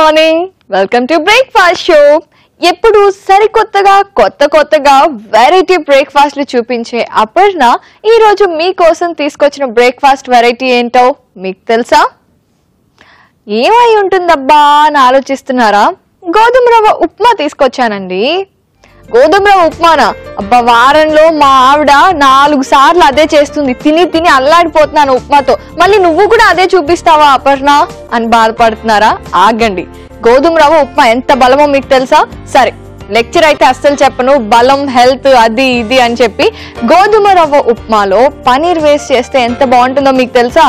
Morning welcome to breakfast show. ఎప్పుడు సరికొత్తగా కొత్తగా వెరైటీ బ్రేక్ఫాస్ట్లు చూపించే అపర్ణ ఈ రోజు మీకోసం తీసుకొచ్చిన బ్రేక్ఫాస్ట్ వెరైటీ ఏంటో మీకు తెలుసా? ఏమై ఉంటుందబ్బా అని ఆలోచిస్తున్నారా? గోధుమ రవ్వ ఉప్మా తీసుకొచ్చానండి. గోధుమ రవ్వ ఉప్మానా? అబ్బా, వారంలో మా ఆవిడ 4 సార్లు అదే చేస్తుంది. తిని అల్లాడిపోతున్నాను ఉప్మాతో. మళ్ళీ నువ్వు కూడా అదే చూపిస్తావా అపర్ణ అని బాధపడుతున్నారా? ఆగండి, గోధుమ రవ్వ ఉప్మా ఎంత బలమో మీకు తెలుసా? సరే, లెక్చర్ అయితే అస్సలు చెప్పను, బలం హెల్త్ అది ఇది అని చెప్పి. గోధుమ రవ్వ ఉప్మాలో పనీర్ వేస్ట్ చేస్తే ఎంత బాగుంటుందో మీకు తెలుసా?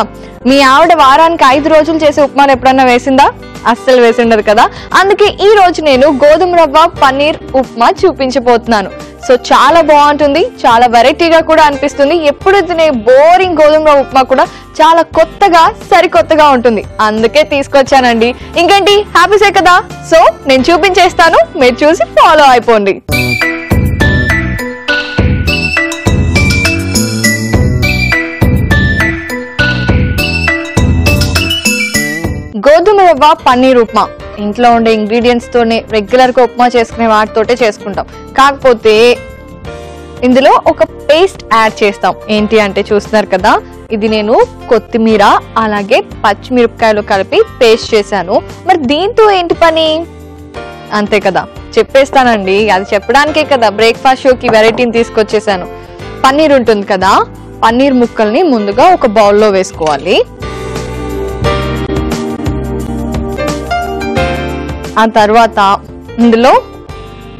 మీ ఆవిడ వారానికి 5 రోజులు చేసే ఉప్మాను ఎప్పుడన్నా వేసిందా? అస్సలు వేసి ఉండదు కదా. అందుకే ఈ రోజు నేను గోధుమ రవ్వ పన్నీర్ ఉప్మా చూపించబోతున్నాను. సో చాలా బాగుంటుంది, చాలా వెరైటీగా కూడా అనిపిస్తుంది. ఎప్పుడు తినే బోరింగ్ గోధుమ రవ్వ ఉప్మా కూడా చాలా కొత్తగా సరికొత్తగా ఉంటుంది. అందుకే తీసుకొచ్చానండి. ఇంకేంటి, హ్యాపీసే కదా? సో నేను చూపించేస్తాను, మీరు చూసి ఫాలో అయిపోండి. గోధుమ రవ్వ పన్నీర్ ఉప్మా ఇంట్లో ఉండే ఇంగ్రీడియంట్స్ తోనే రెగ్యులర్ గా ఉప్మా చేసుకునే వాటితోటే చేసుకుంటాం. కాకపోతే ఇందులో ఒక పేస్ట్ యాడ్ చేస్తాం. ఏంటి అంటే చూస్తున్నారు కదా, ఇది నేను కొత్తిమీర అలాగే పచ్చిమిరపకాయలు కలిపి పేస్ట్ చేశాను. మరి దీంతో ఏంటి పని? అంతే కదా, చెప్పేస్తానండి. అది చెప్పడానికే కదా బ్రేక్ఫాస్ట్ షోకి వెరైటీని తీసుకొచ్చేసాను. పన్నీర్ ఉంటుంది కదా, పన్నీర్ ముక్కల్ని ముందుగా ఒక బౌల్లో వేసుకోవాలి. ఆ తర్వాత ఇందులో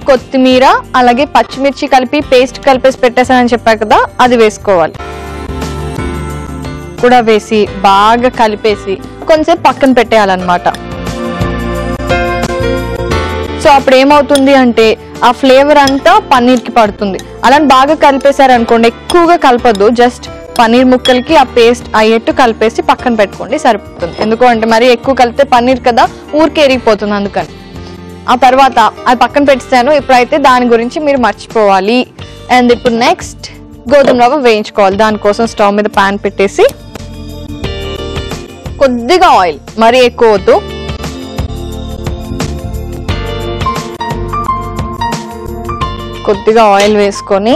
కొత్తిమీర అలాగే పచ్చిమిర్చి కలిపి పేస్ట్ కలిపేసి పెట్టేసానని చెప్పాను కదా, అది వేసుకోవాలి. కూడా వేసి బాగా కలిపేసి కొంచెం పక్కన పెట్టేయాలన్నమాట. సో అప్పుడు ఏమవుతుంది అంటే ఆ ఫ్లేవర్ అంతా పన్నీర్కి పడుతుంది. అలా బాగా కలిపేశారనుకోండి, ఎక్కువగా కలపద్దు, జస్ట్ పన్నీర్ ముక్కలకి ఆ పేస్ట్ అయ్యేట్టు కలిపేసి పక్కన పెట్టుకోండి, సరిపోతుంది. ఎందుకు అంటే మరి ఎక్కువ కలిపితే పన్నీర్ కదా ఊరికే ఎరిగిపోతుంది, అందుకని. ఆ తర్వాత అది పక్కన పెట్టేసాను. ఇప్పుడైతే దాని గురించి మీరు మర్చిపోవాలి. అండ్ ఇప్పుడు నెక్స్ట్ గోధుమ రవ్వ వేయించుకోవాలి. దానికోసం స్టవ్ మీద ప్యాన్ పెట్టేసి కొద్దిగా ఆయిల్, మరీ ఎక్కువ వద్దు, కొద్దిగా ఆయిల్ వేసుకొని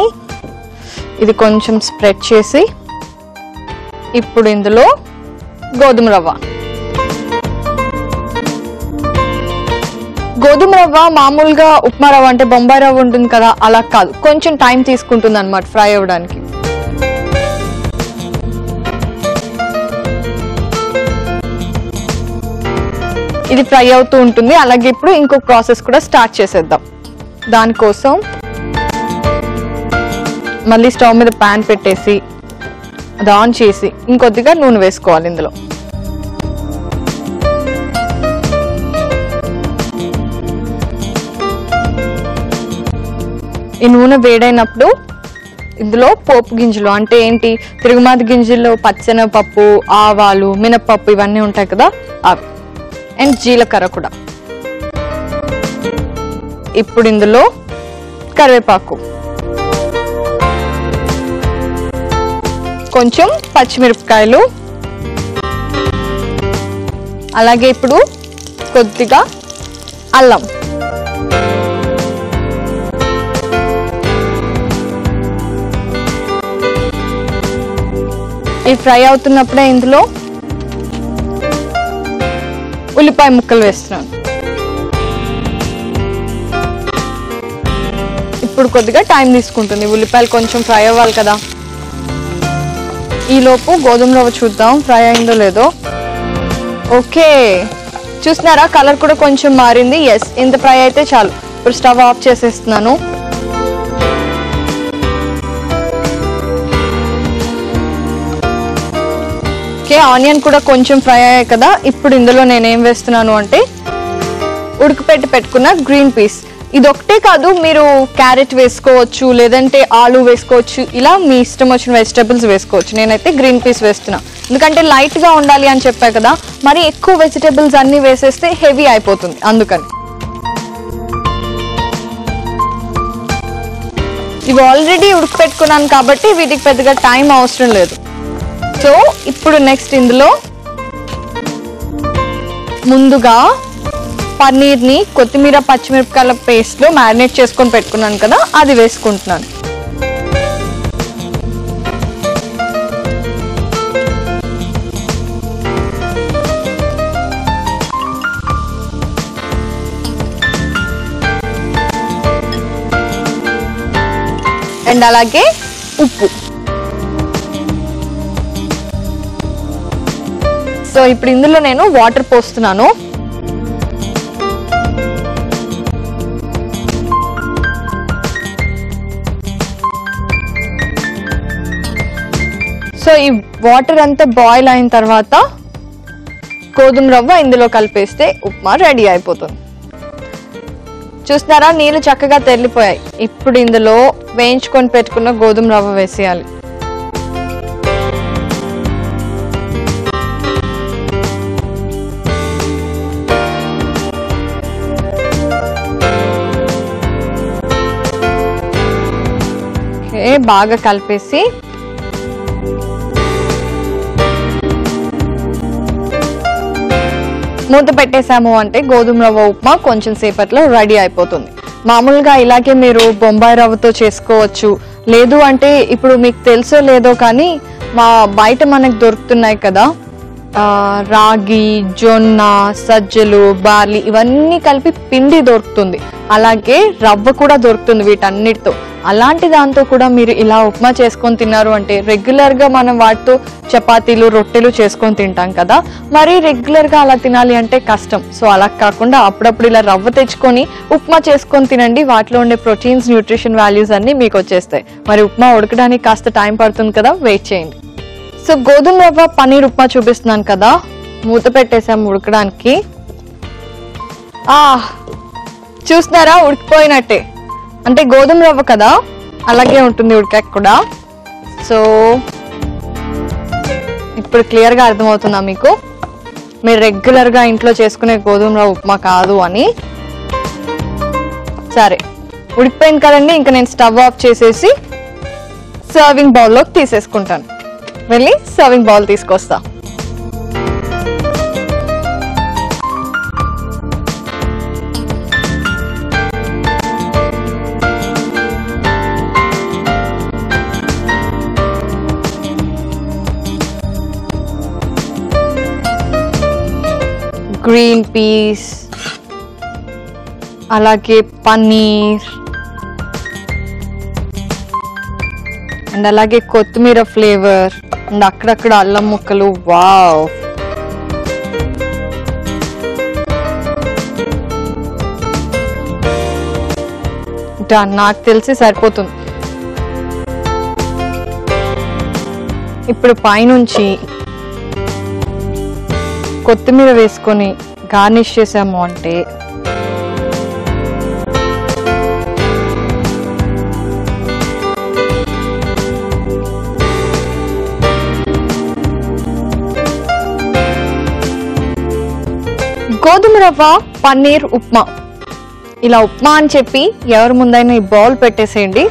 ఇది కొంచెం స్ప్రెడ్ చేసి ఇప్పుడు ఇందులో గోధుమ రవ్వ. గోధుమ రవ్వ మామూలుగా ఉప్మా రవ్వ అంటే బొంబాయి రవ్వ ఉంటుంది కదా, అలా కాదు, కొంచెం టైం తీసుకుంటుంది అన్నమాట ఫ్రై అవ్వడానికి. ఇది ఫ్రై అవుతూ ఉంటుంది. అలాగే ఇప్పుడు ఇంకొక ప్రాసెస్ కూడా స్టార్ట్ చేసేద్దాం. దానికోసం మళ్ళీ స్టవ్ మీద ప్యాన్ పెట్టేసి అది ఆన్ చేసి ఇంకొద్దిగా నూనె వేసుకోవాలి. ఇందులో ఈ నూనె వేడైనప్పుడు ఇందులో పోపు గింజలు అంటే ఏంటి, తిరుగుమాత గింజల్లో పచ్చెనగపప్పు, ఆవాలు, మినప్పప్పు ఇవన్నీ ఉంటాయి కదా, అవి. అండ్ జీలకర్ర కూడా. ఇప్పుడు ఇందులో కరివేపాకు, కొంచెం పచ్చిమిరపకాయలు, అలాగే ఇప్పుడు కొద్దిగా అల్లం. ఈ ఫ్రై అవుతున్నప్పుడే ఇందులో ఉల్లిపాయ ముక్కలు వేస్తున్నాను. ఇప్పుడు కొద్దిగా టైం తీసుకుంటుంది, ఉల్లిపాయలు కొంచెం ఫ్రై అవ్వాలి కదా. ఈలోపు గోధుమ రవ్వ చూద్దాం ఫ్రై అయిందో లేదో. ఓకే, చూస్తున్నారా, కలర్ కూడా కొంచెం మారింది. ఎస్, ఇంత ఫ్రై అయితే చాలు. ఇప్పుడు స్టవ్ ఆఫ్ చేసేస్తున్నాను. ఓకే, ఆనియన్ కూడా కొంచెం ఫ్రై అయ్యాయి కదా. ఇప్పుడు ఇందులో నేనేం వేస్తున్నాను అంటే ఉడకపెట్టి పెట్టుకున్న గ్రీన్ పీస్. ఇది ఒకటే కాదు, మీరు క్యారెట్ వేసుకోవచ్చు, లేదంటే ఆలు వేసుకోవచ్చు, ఇలా మీ ఇష్టం వచ్చిన వెజిటబుల్స్ వేసుకోవచ్చు. నేనైతే గ్రీన్ పీస్ వేస్తున్నా, ఎందుకంటే లైట్గా ఉండాలి అని చెప్పా కదా. మరి ఎక్కువ వెజిటబుల్స్ అన్ని వేసేస్తే హెవీ అయిపోతుంది, అందుకని. ఇవి ఆల్రెడీ ఉడకపెట్టుకున్నాను కాబట్టి వీటికి పెద్దగా టైం అవసరం లేదు. సో ఇప్పుడు నెక్స్ట్ ఇందులో ముందుగా పన్నీర్ని కొత్తిమీర పచ్చిమిరపకాయల పేస్ట్లో మ్యారినేట్ చేసుకొని పెట్టుకున్నాను కదా, అది వేసుకుంటున్నాను. అండ్ అలాగే ఉప్పు. సో ఇప్పుడు ఇందులో నేను వాటర్ పోస్తున్నాను. సో ఈ వాటర్ అంతా బాయిల్ అయిన తర్వాత గోధుమ రవ్వ ఇందులో కలిపేస్తే ఉప్మా రెడీ అయిపోతుంది. చూస్తున్నారా, నీళ్ళు చక్కగా తెల్లిపోయాయి. ఇప్పుడు ఇందులో వేయించుకొని పెట్టుకున్న గోధుమ రవ్వ వేసేయాలి. బాగా కలిపేసి మూత పెట్టేసాము అంటే గోధుమ రవ్వ ఉప్మా కొంచెం సేపట్లో రెడీ అయిపోతుంది. మామూలుగా ఇలాగే మీరు బొంబాయి రవ్వతో చేసుకోవచ్చు. లేదు అంటే ఇప్పుడు మీకు తెలుసో లేదో కానీ బయట మనకు దొరుకుతున్నాయి కదా, రాగి, జొన్న, సజ్జలు, బార్లీ ఇవన్నీ కలిపి పిండి దొరుకుతుంది. అలాగే రవ్వ కూడా దొరుకుతుంది వీటన్నిటితో. అలాంటి దాంతో కూడా మీరు ఇలా ఉప్మా చేసుకొని తిన్నారు అంటే రెగ్యులర్గా మనం వాటితో చపాతీలు, రొట్టెలు చేసుకొని తింటాం కదా, మరి రెగ్యులర్గా అలా తినాలి అంటే కష్టం. సో అలా కాకుండా అప్పుడప్పుడు ఇలా రవ్వ తెచ్చుకొని ఉప్మా చేసుకొని తినండి. వాటిలో ఉండే ప్రోటీన్స్, న్యూట్రిషన్ వాల్యూస్ అన్నీ మీకు వచ్చేస్తాయి. మరి ఉప్మా ఉడకడానికి కాస్త టైం పడుతుంది కదా, వెయిట్ చేయండి. సో గోధుమ రవ్వ పన్నీర్ ఉప్మా చూపిస్తున్నాను కదా, మూత పెట్టేసాము ఉడకడానికి. చూస్తున్నారా, ఉడికిపోయినట్టే. అంటే గోధుమ రవ్వ కదా, అలాగే ఉంటుంది ఉడికాక కూడా. సో ఇప్పుడు క్లియర్గా అర్థమవుతుందా మీకు, మీరు రెగ్యులర్గా ఇంట్లో చేసుకునే గోధుమ రవ్వ ఉప్మా కాదు అని. సరే, ఉడికిపోయింది కదండి. ఇంకా నేను స్టవ్ ఆఫ్ చేసేసి సర్వింగ్ బౌల్లోకి తీసేసుకుంటాను. వెళ్ళి సర్వింగ్ బౌల్ తీసుకొస్తా. గ్రీన్ పీస్, అలాగే పన్నీర్, అండ్ అలాగే కొత్తిమీర ఫ్లేవర్, అండ్ అక్కడక్కడ అల్లం ముక్కలు. వావ్, నాకు తెలిసి సరిపోతుంది. ఇప్పుడు పైనుంచి కొత్తిమీర వేసుకొని గార్నిష్ చేసాము అంటే గోధుమ రవ్వ పన్నీర్ ఉప్మా. ఇలా ఉప్మా అని చెప్పి ఎవరి ముందైనా ఈ బౌల్ పెట్టేసేయండి.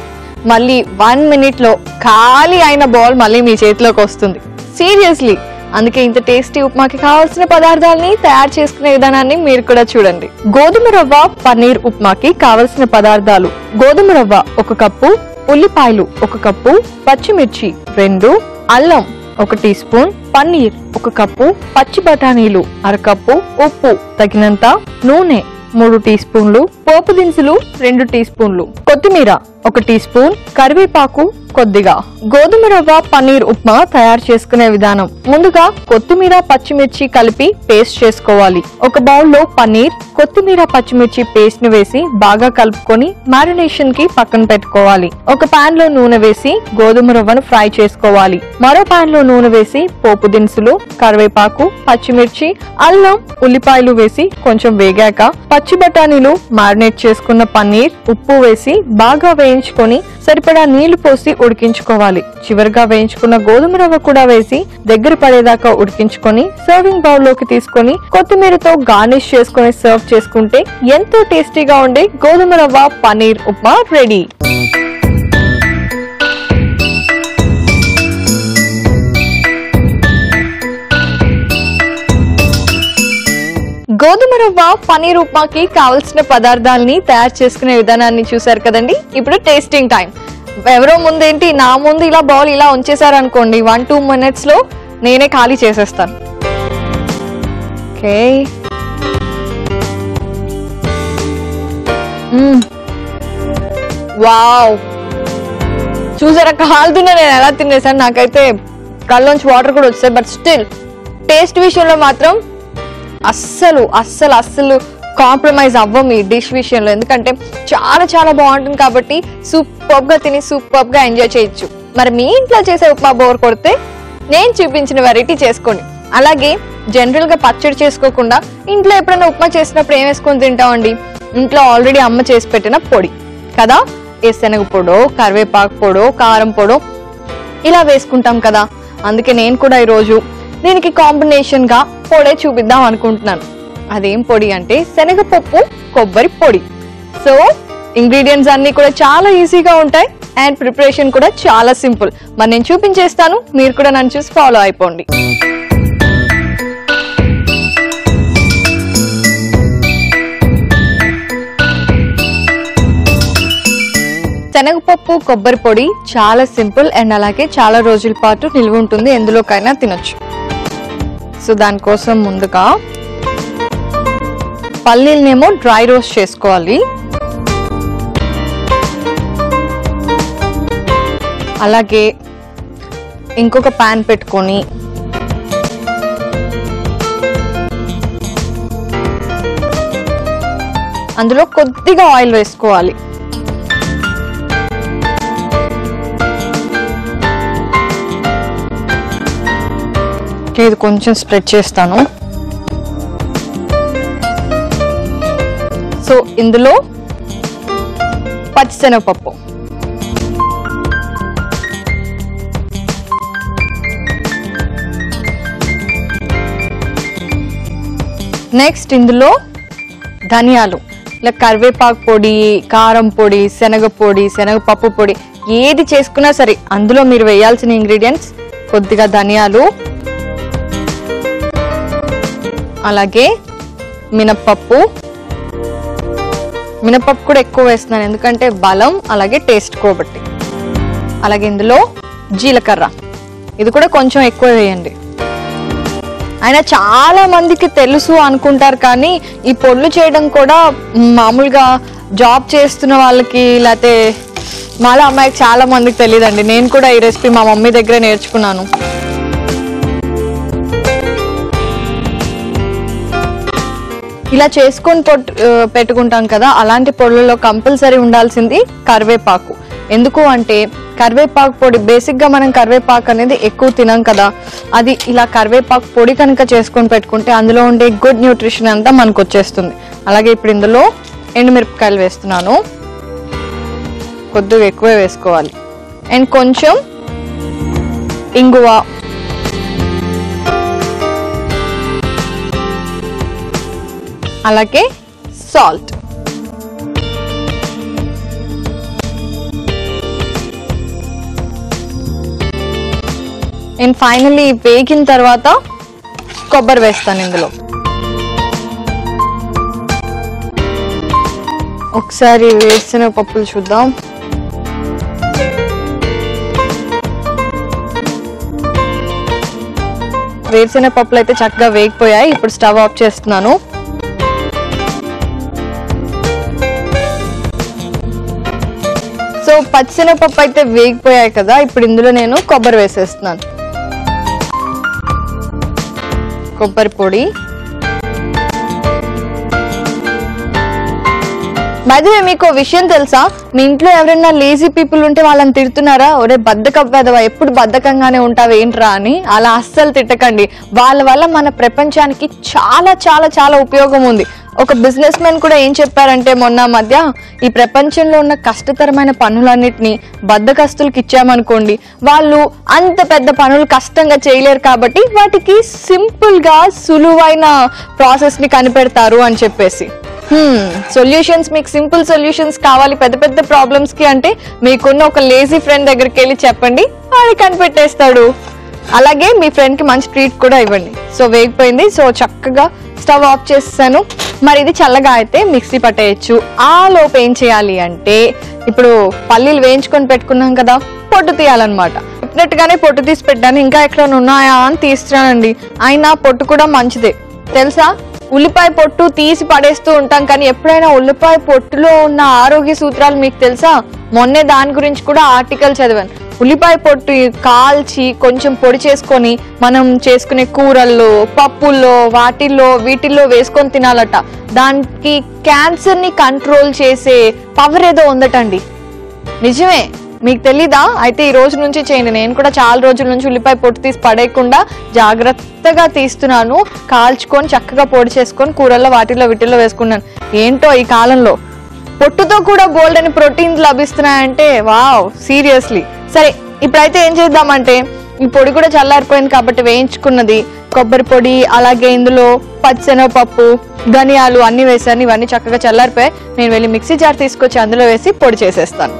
మళ్ళీ 1 minute ఖాళీ అయిన బౌల్ మళ్ళీ మీ చేతిలోకి వస్తుంది. సీరియస్లీ, అందుకే ఇంత టేస్టీ ఉప్మాకి కావాల్సిన పదార్థాలని తయారు చేసుకునే విధానాన్ని మీరు కూడా చూడండి. గోధుమ రవ్వ పన్నీర్ ఉప్మాకి కావలసిన పదార్థాలు: గోధుమ రవ్వ 1 కప్పు, ఉల్లిపాయలు 1 కప్పు, పచ్చిమిర్చి 2, అల్లం 1 టీ స్పూన్, పన్నీర్ 1 కప్పు, పచ్చి బఠానీలు 1/2 కప్పు, ఉప్పు తగినంత, నూనె 3 టీ స్పూన్లు, పోపు దినుసులు 2 టీ స్పూన్లు, కొత్తిమీర 1 టీ స్పూన్, కరివేపాకు కొద్దిగా. గోధుమ రవ్వ పన్నీర్ ఉప్మా తయారు చేసుకునే విధానం: ముందుగా కొత్తిమీర, పచ్చిమిర్చి కలిపి పేస్ట్ చేసుకోవాలి. ఒక బౌల్లో పన్నీర్, కొత్తిమీర, పచ్చిమిర్చి పేస్ట్ ను వేసి బాగా కలుపుకొని మ్యారినేషన్ కి పక్కన పెట్టుకోవాలి. ఒక పాన్ లో నూనె వేసి గోధుమ రవ్వను ఫ్రై చేసుకోవాలి. మరో పాన్ లో నూనె వేసి పోపు దినుసులు, కరివేపాకు, పచ్చిమిర్చి, అల్లం, ఉల్లిపాయలు వేసి కొంచెం వేగాక పచ్చి బఠానీలు, మ్యారినేట్ చేసుకున్న పన్నీర్, ఉప్పు వేసి బాగా వేయించుకొని సరిపడా నీళ్లు పోసి ఉడికించుకోవాలి. చివరిగా వేయించుకున్న గోధుమ రవ్వ కూడా వేసి దగ్గర పడేదాకా ఉడికించుకొని సర్వింగ్ బౌల్ లోకి తీసుకొని కొత్తిమీరతో గార్నిష్ చేసుకుని సర్వ్ చేసుకుంటే ఎంతో టేస్టీగా ఉండే గోధుమ రవ్వ పన్నీర్ ఉప్మా రెడీ. గోధుమ రవ్వ పనీర్ ఉప్మాకి కావలసిన పదార్థాలని తయారు చేసుకునే విధానాన్ని చూసారు కదండి. ఇప్పుడు టేస్టింగ్ టైం. ఎవరో ముందేంటి, నా ముందు ఇలా బౌల్ ఇలా ఉంచేసారు అనుకోండి, 1-2 minutes లో నేనే ఖాళీ చేసేస్తాను. ఓకే, వావ్, చూసారా కాలుతున్నా నేను ఎలా తినేసాను. నాకైతే కళ్ళలోంచి వాటర్ కూడా వచ్చాయి. బట్ స్టిల్ టేస్ట్ విషయంలో మాత్రం అస్సలు అస్సలు అస్సలు కాంప్రమైజ్ అవ్వం ఈ డిష్ విషయంలో. ఎందుకంటే చాలా చాలా బాగుంటుంది కాబట్టి సూపర్ గా తిని సూపర్ గా ఎంజాయ్ చేయొచ్చు. మరి మీ ఇంట్లో చేసే ఉప్మా బోర్ కొడితే నేను చూపించిన వెరైటీ చేసుకోండి. అలాగే జనరల్ గా పచ్చడి చేసుకోకుండా ఇంట్లో ఎప్పుడైనా ఉప్మా చేసినప్పుడు ఏం వేసుకొని తింటామండి? ఇంట్లో ఆల్రెడీ అమ్మ చేసి పెట్టిన పొడి కదా, శనగ పొడో, కరివేపాకు పొడో, కారం పొడో ఇలా వేసుకుంటాం కదా. అందుకే నేను కూడా ఈరోజు దీనికి కాంబినేషన్ గా పొడే చూపిద్దాం అనుకుంటున్నాను. అదేం పొడి అంటే శనగపప్పు కొబ్బరి పొడి. సో ఇంగ్రీడియంట్స్ అన్ని కూడా చాలా ఈజీగా ఉంటాయి అండ్ ప్రిపరేషన్ కూడా చాలా సింపుల్. మరి నేను చూపించేస్తాను, మీరు కూడా నన్ను చూసి ఫాలో అయిపోండి. శనగపప్పు కొబ్బరి పొడి చాలా సింపుల్ అండ్ అలాగే చాలా రోజుల పాటు నిల్వ ఉంటుంది, ఎందులోకైనా తినొచ్చు. సో దానికోసం ముందుగా పల్లీలనేమో డ్రై రోస్ట్ చేసుకోవాలి. అలాగే ఇంకొక ప్యాన్ పెట్టుకొని అందులో కొద్దిగా ఆయిల్ వేసుకోవాలి. ఇది కొంచెం స్ప్రెడ్ చేస్తాను. సో ఇందులో పచ్చిశనగపప్పు, నెక్స్ట్ ఇందులో ధనియాలు, ఇలా కరివేపాకు పొడి, కారం పొడి, శనగ పొడి, శనగపప్పు పొడి ఏది చేసుకున్నా సరే అందులో మీరు వేయాల్సిన ఇంగ్రీడియంట్స్ కొద్దిగా ధనియాలు, అలాగే మినప్పప్పు. మినప్పప్పు కూడా ఎక్కువ వేస్తున్నాను ఎందుకంటే బలం అలాగే టేస్ట్ కాబట్టి. అలాగే ఇందులో జీలకర్ర, ఇది కూడా కొంచెం ఎక్కువ వేయండి. అయినా చాలా మందికి తెలుసు అనుకుంటారు కానీ ఈ పొడులు చేయడం కూడా మామూలుగా జాబ్ చేస్తున్న వాళ్ళకి లేకపోతే మాలా అమ్మాయికి చాలా మందికి తెలియదండి. నేను కూడా ఈ రెసిపీ మా మమ్మీ దగ్గర నేర్చుకున్నాను. ఇలా చేసుకొని పెట్టుకుంటాం కదా, అలాంటి పొడులలో కంపల్సరీ ఉండాల్సింది కరివేపాకు. ఎందుకు అంటే కరివేపాకు పొడి బేసిక్ గా మనం కరివేపాకు అనేది ఎక్కువ తినాం కదా, అది ఇలా కరివేపాకు పొడి కనుక చేసుకొని పెట్టుకుంటే అందులో ఉండే గుడ్ న్యూట్రిషన్ అంతా మనకు వచ్చేస్తుంది. అలాగే ఇప్పుడు ఇందులో ఎండుమిరపకాయలు వేస్తున్నాను, కొద్దిగా ఎక్కువే వేసుకోవాలి. అండ్ కొంచెం ఇంగువ, అలాగే సాల్ట్. అండ్ ఫైనల్లీ వేగిన తర్వాత కొబ్బరి వేస్తాను ఇందులో. ఒకసారి వేసిన పప్పులు చూద్దాం. వేసిన పప్పులు అయితే చక్కగా వేగిపోయాయి. ఇప్పుడు స్టవ్ ఆఫ్ చేస్తున్నాను. సో పచ్చిశనగపప్పు అయితే వేగిపోయాయి కదా, ఇప్పుడు ఇందులో నేను కొబ్బరి వేసేస్తున్నాను. కొబ్బరి పొడి. మధ్య మీకు విషయం తెలుసా, మీ ఇంట్లో ఎవరైనా లేజీ పీపుల్ ఉంటే వాళ్ళని తిడుతున్నారా, ఒరే బద్ధకవ్వదవా ఎప్పుడు బద్ధకంగానే ఉంటావు ఏంట్రా అని? అలా అస్సలు తిట్టకండి. వాళ్ళ వల్ల మన ప్రపంచానికి చాలా చాలా చాలా ఉపయోగం ఉంది. ఒక బిజినెస్ మ్యాన్ కూడా ఏం చెప్పారంటే మొన్న మధ్య, ఈ ప్రపంచంలో ఉన్న కష్టతరమైన పనులన్నిటినీ బద్ధకస్తులకు ఇచ్చామనుకోండి, వాళ్ళు అంత పెద్ద పనులు కష్టంగా చేయలేరు కాబట్టి వాటికి సింపుల్ గా సులువైన ప్రాసెస్ ని కనిపెడతారు అని చెప్పేసి. సొల్యూషన్స్, మీకు సింపుల్ సొల్యూషన్స్ కావాలి పెద్ద పెద్ద ప్రాబ్లమ్స్ కి అంటే మీకున్న ఒక లేజీ ఫ్రెండ్ దగ్గరికి వెళ్ళి చెప్పండి, వాడు కనిపెట్టేస్తాడు. అలాగే మీ ఫ్రెండ్ కి మంచి ట్రీట్ కూడా ఇవ్వండి. సో వేగిపోయింది. సో చక్కగా స్టవ్ ఆఫ్ చేసేసాను. మరి ఇది చల్లగా అయితే మిక్సీ పట్టేయచ్చు. ఆ లోపు ఏం చేయాలి అంటే ఇప్పుడు పల్లీలు వేయించుకొని పెట్టుకున్నాం కదా, పొట్టు తీయాలన్నమాట. చెప్పినట్టుగానే పొట్టు తీసి పెట్టాను. ఇంకా ఎక్కడ ఉన్నాయా అని తీస్తున్నానండి. అయినా పొట్టు కూడా మంచిదే తెలుసా. ఉల్లిపాయ పొట్టు తీసి పడేస్తూ ఉంటాం, కానీ ఎప్పుడైనా ఉల్లిపాయ పొట్టులో ఉన్న ఆరోగ్య సూత్రాలు మీకు తెలుసా? మొన్నే దాని గురించి కూడా ఆర్టికల్ చదివాను. ఉల్లిపాయ పొట్టు కాల్చి కొంచెం పొడి చేసుకొని మనం చేసుకునే కూరల్లో, పప్పుల్లో, వీటిల్లో వేసుకొని తినాలట. దానికి క్యాన్సర్ ని కంట్రోల్ చేసే పవర్ ఏదో ఉందటండి. నిజమే, మీకు తెలీదా? అయితే ఈ రోజు నుంచి చేయండి. నేను కూడా చాలా రోజుల నుంచి ఉల్లిపాయ పొట్టు తీసి పడేయకుండా జాగ్రత్తగా తీస్తున్నాను. కాల్చుకొని చక్కగా పొడి చేసుకొని కూరల్లో వీటిల్లో వేసుకున్నాను. ఏంటో ఈ కాలంలో పొట్టుతో కూడా బోల్డ్ అని ప్రోటీన్స్ లభిస్తున్నాయంటే వావ్, సీరియస్లీ. సరే, ఇప్పుడైతే ఏం చేద్దామంటే ఈ పొడి కూడా చల్లారిపోయింది కాబట్టి వేయించుకున్నది కొబ్బరి పొడి, అలాగే ఇందులో పచ్చిశనగపప్పు, ధనియాలు అన్ని వేసాను. ఇవన్నీ చక్కగా చల్లారిపోయాయి. నేను వెళ్ళి మిక్సీ జార్ తీసుకొచ్చి అందులో వేసి పొడి చేసేస్తాను.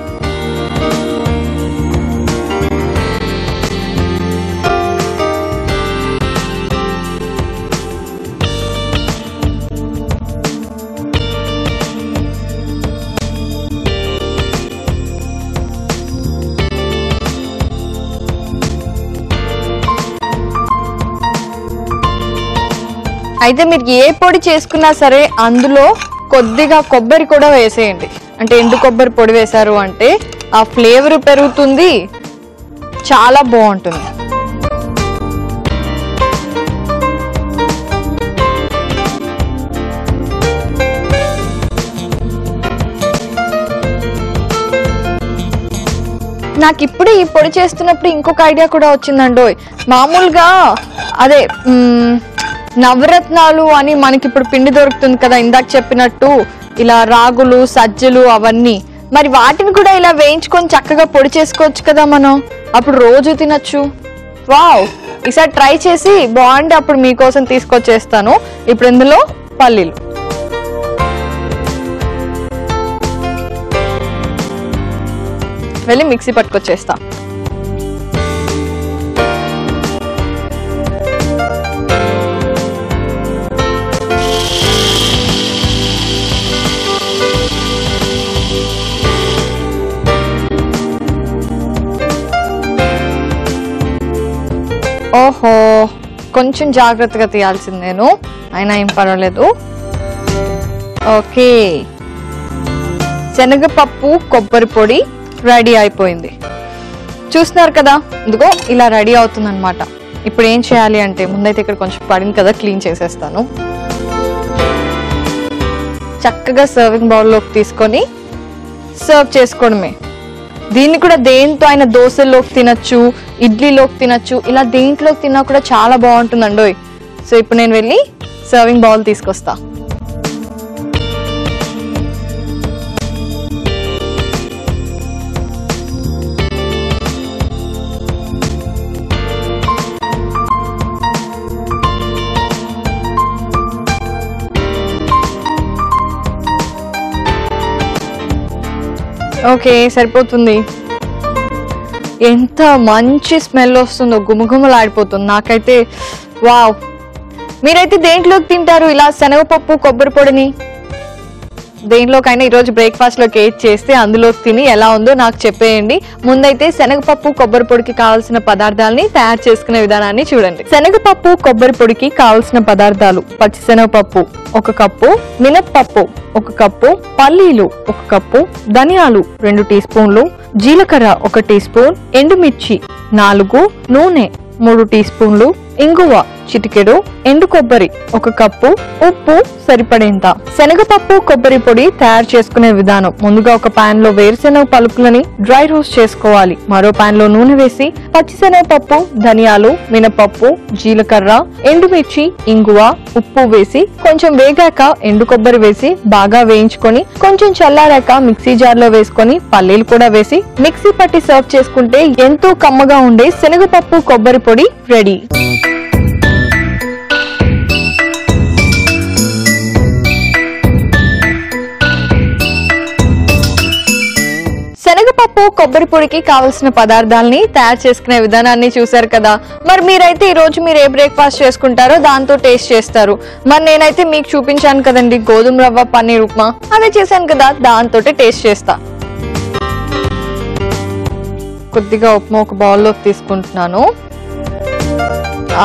అయితే మీరు ఏ పొడి చేసుకున్నా సరే అందులో కొద్దిగా కొబ్బరి కూడా వేసేయండి. అంటే ఎండు కొబ్బరి పొడి వేశారు అంటే ఆ ఫ్లేవర్ పెరుగుతుంది, చాలా బాగుంటుంది. నాకు ఇప్పుడు ఈ పొడి చేస్తున్నప్పుడు ఇంకొక ఐడియా కూడా వచ్చిందండి. మామూలుగా అదే నవరత్నాలు అని మనకి ఇప్పుడు పిండి దొరుకుతుంది కదా, ఇందాక చెప్పినట్టు ఇలా రాగులు, సజ్జలు అవన్నీ. మరి వాటిని కూడా ఇలా వేయించుకొని చక్కగా పొడి చేసుకోవచ్చు కదా మనం, అప్పుడు రోజు తినచ్చు. వావ్, ఈసారి ట్రై చేసి బాగుండి అప్పుడు మీకోసం తీసుకొచ్చేస్తాను. ఇప్పుడు ఇందులో పల్లీలు, వెళ్ళి మిక్సీ పట్టుకొచ్చేస్తా. ఓహో, కొంచెం జాగ్రత్తగా తీయాల్సింది నేను, అయినా ఏం పర్వాలేదు. ఓకే, శనగపప్పు కొబ్బరి పొడి రెడీ అయిపోయింది. చూస్తున్నారు కదా, ఇదిగో ఇలా రెడీ అవుతుంది అనమాట. ఇప్పుడు ఏం చేయాలి అంటే ముందైతే ఇక్కడ కొంచెం పడింది కదా, క్లీన్ చేసేస్తాను. చక్కగా సర్వింగ్ బౌల్లోకి తీసుకొని సర్వ్ చేసుకోవడమే. దీన్ని కూడా దేంతో అయినా, దోశల్లోకి తినచ్చు, ఇడ్లీలోకి తినచ్చు, ఇలా దేంట్లోకి తిన్నా కూడా చాలా బాగుంటుందండి. సో ఇప్పుడు నేను వెళ్ళి సర్వింగ్ బౌల్ తీసుకొస్తా. ఓకే, సరిపోతుంది. ఎంత మంచి స్మెల్ వస్తుందో, గుమగుమలాడిపోతుంది నాకైతే. వావ్, మీరైతే దేంట్లోకి తింటారు ఇలా శనగపప్పు కొబ్బరి పొడిని? దేంట్లోకైనా ఈరోజు బ్రేక్ఫాస్ట్లోకి ఏది చేస్తే అందులోకి తిని ఎలా ఉందో నాకు చెప్పేయండి. ముందైతే శనగపప్పు కొబ్బరి పొడికి కావాల్సిన పదార్థాలని తయారు చేసుకునే విధానాన్ని చూడండి. శనగపప్పు కొబ్బరి పొడికి కావాల్సిన పదార్థాలు: పచ్చిశనగపప్పు 1 కప్పు, మినప్పప్పు 1 కప్పు, పల్లీలు 1 కప్పు, ధనియాలు 2 టీ స్పూన్లు, జీలకర్ర 1 టీ స్పూన్, ఎండుమిర్చి 4, నూనె 3 టీ స్పూన్లు, ఇంగువ చిటికెడు, ఎండు కొబ్బరి 1 కప్పు, ఉప్పు సరిపడేంత. శనగపప్పు కొబ్బరి పొడి తయారు చేసుకునే విధానం: ముందుగా ఒక పాన్ లో వేరుశెనగ పలుకులని డ్రై రోస్ట్ చేసుకోవాలి. మరో పాన్ లో నూనె వేసి పచ్చిశనగపప్పు, ధనియాలు, మినపప్పు, జీలకర్ర, ఎండుమిర్చి, ఇంగువ, ఉప్పు వేసి కొంచెం వేగాక ఎండు కొబ్బరి వేసి బాగా వేయించుకొని కొంచెం చల్లారాక మిక్సీ జార్ లో వేసుకొని పల్లీలు కూడా వేసి మిక్సీ పట్టి సర్వ్ చేసుకుంటే ఎంతో కమ్మగా ఉండే శనగపప్పు కొబ్బరి పొడి రెడీ. జీడిపప్పు కొబ్బరి పొడికి కావలసిన పదార్థాలని తయారు చేసుకునే విధానాన్ని చూసారు కదా. మరి మీరైతే ఈ రోజు మీరు ఏ బ్రేక్ఫాస్ట్ చేసుకుంటారో దాంతో టేస్ట్ చేస్తారు. మరి నేనైతే మీకు చూపించాను కదండి గోధుమ రవ్వ పన్నీర్ ఉప్మా, అదే చేశాను కదా, దాంతో టేస్ట్ చేస్తా. కొద్దిగా ఉప్మా ఒక బౌల్లోకి తీసుకుంటున్నాను.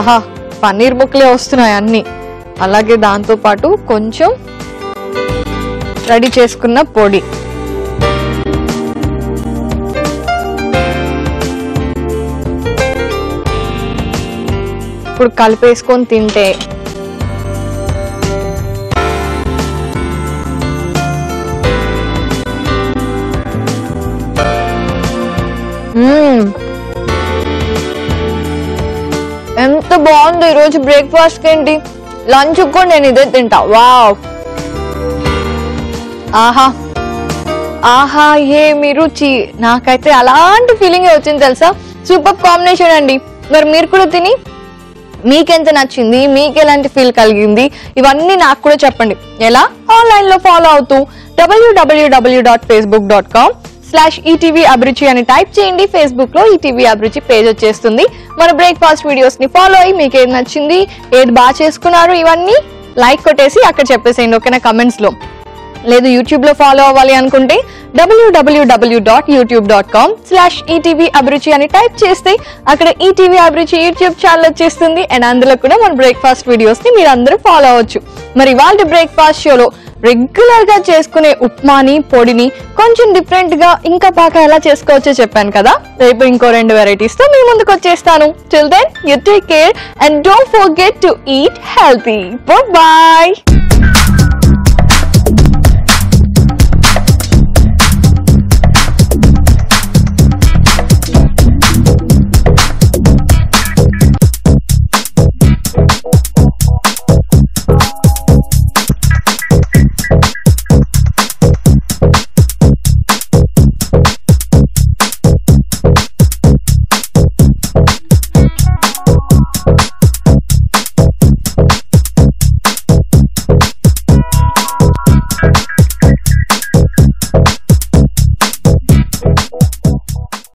ఆహా, పన్నీర్ ముక్కలే వస్తున్నాయి అన్ని. అలాగే దాంతో పాటు కొంచెం రెడీ చేసుకున్న పొడి, ఇప్పుడు కలిపేసుకొని తింటే ఎంత బాగుందో. ఈరోజు బ్రేక్ఫాస్ట్ ఏంటి, లంచ్ కూడా నేను ఇదే తింటా. వావ్, ఆహా ఆహా, ఏమి రుచి. నాకైతే అలాంటి ఫీలింగ్ వచ్చింది తెలుసా. సూపర్ కాంబినేషన్ అండి. మరి మీరు కూడా తిని మీకెంత నచ్చింది, మీకు ఎలాంటి ఫీల్ కలిగింది, ఇవన్నీ నాకు కూడా చెప్పండి. ఎలా? ఆన్లైన్ లో ఫాలో అవుతూ www.facebook.com/ETV Abruchi అని టైప్ చేయండి. ఫేస్బుక్ లో ఈటీవీ అభిరుచి పేజ్ వచ్చేస్తుంది. మన బ్రేక్ఫాస్ట్ వీడియోస్ ని ఫాలో అయ్యి మీకు ఏది నచ్చింది, ఏది బాగా చేసుకున్నారు, ఇవన్నీ లైక్ కొట్టేసి అక్కడ చెప్పేసేయండి, ఓకేనా, కమెంట్స్ లో. లేదు యూట్యూబ్ లో ఫాలో అవ్వాలి అనుకుంటే www.youtube.com/ETV Abruchi అని టైప్ చేస్తే అక్కడ ఈటీవీ అభిరుచి యూట్యూబ్ ఛానల్ వచ్చేస్తుంది. అండ్ అందులో కూడా మన బ్రేక్ఫాస్ట్ వీడియోస్ ని మీరు అందరూ ఫాలో అవ్వచ్చు. మరి ఇవాళ బ్రేక్ఫాస్ట్ షోలో రెగ్యులర్ గా చేసుకునే ఉప్మాని పొడిని కొంచెం డిఫరెంట్ గా ఇంకా బాగా ఎలా చేసుకోవచ్చో చెప్పాను కదా. రేపు ఇంకో 2 వెరైటీస్ తో మీ ముందుకు వచ్చేస్తాను. Till then you take care and don't forget to eat healthy. Bye.